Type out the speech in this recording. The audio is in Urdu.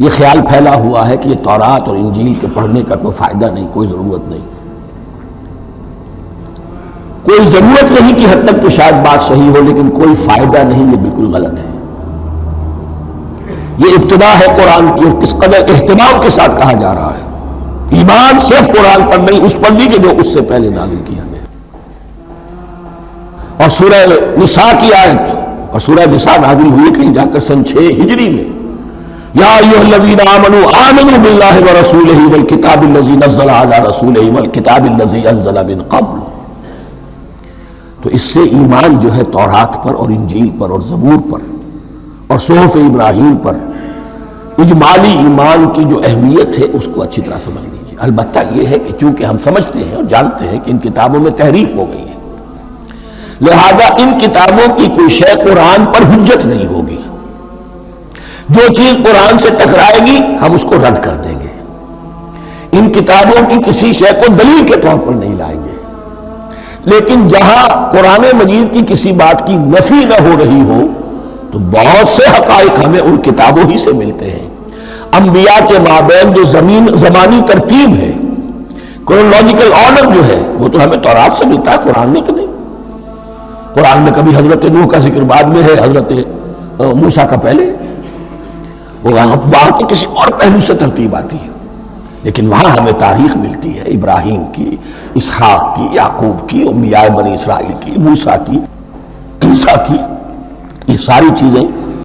یہ خیال پھیلا ہوا ہے کہ یہ تورات اور انجیل کے پڑھنے کا کوئی فائدہ نہیں، کوئی ضرورت نہیں، کوئی ضرورت نہیں کی حد تک تو شاید بات صحیح ہو، لیکن کوئی فائدہ نہیں، یہ بالکل غلط ہے۔ یہ ابتدا ہے قرآن کی، اور کس قدر اہتمام کے ساتھ کہا جا رہا ہے۔ ایمان صرف قرآن پر نہیں، اس پر بھی کہ جو اس سے پہلے نازل کیا گیا۔ اور سورہ نساء کی آیت، اور سورہ نساء نازل ہوئی کہیں جا کر سن 6 ہجری میں، یا ایھا الذین آمنوا آمنوا باللہ ورسولہ والکتاب الذی نزل علی رسولہ والکتاب الذی انزل من قبل۔ تو اس سے ایمان جو ہے تورات پر اور انجیل پر اور زبور پر اور صحف ابراہیم پر، اجمالی ایمان کی جو اہمیت ہے اس کو اچھی طرح سمجھ لیجیے۔ البتہ یہ ہے کہ چونکہ ہم سمجھتے ہیں اور جانتے ہیں کہ ان کتابوں میں تحریف ہو گئی ہے، لہذا ان کتابوں کی کوئی شے قرآن پر حجت نہیں ہوگی۔ جو چیز قرآن سے ٹکرائے گی ہم اس کو رد کر دیں گے، ان کتابوں کی کسی شے کو دلیل کے طور پر نہیں لائیں گے۔ لیکن جہاں قرآن مجید کی کسی بات کی نفی نہ ہو رہی ہو تو بہت سے حقائق ہمیں ان کتابوں ہی سے ملتے ہیں۔ انبیاء کے مابین جو زمانی ترتیب ہے، کرونالوجیکل آرڈر جو ہے، وہ تو ہمیں تورات سے ملتا ہے، قرآن میں تو نہیں۔ قرآن میں کبھی حضرت نوح کا ذکر بعد میں ہے، حضرت موسیٰ کا پہلے، وہاں کی کسی اور پہلو سے ترتیب آتی ہے، لیکن وہاں ہمیں تاریخ ملتی ہے ابراہیم کی، اسحاق کی، یعقوب کی، انبیاء بنی اسرائیل کی، موسیٰ کی، عیسیٰ کی۔ یہ ساری چیزیں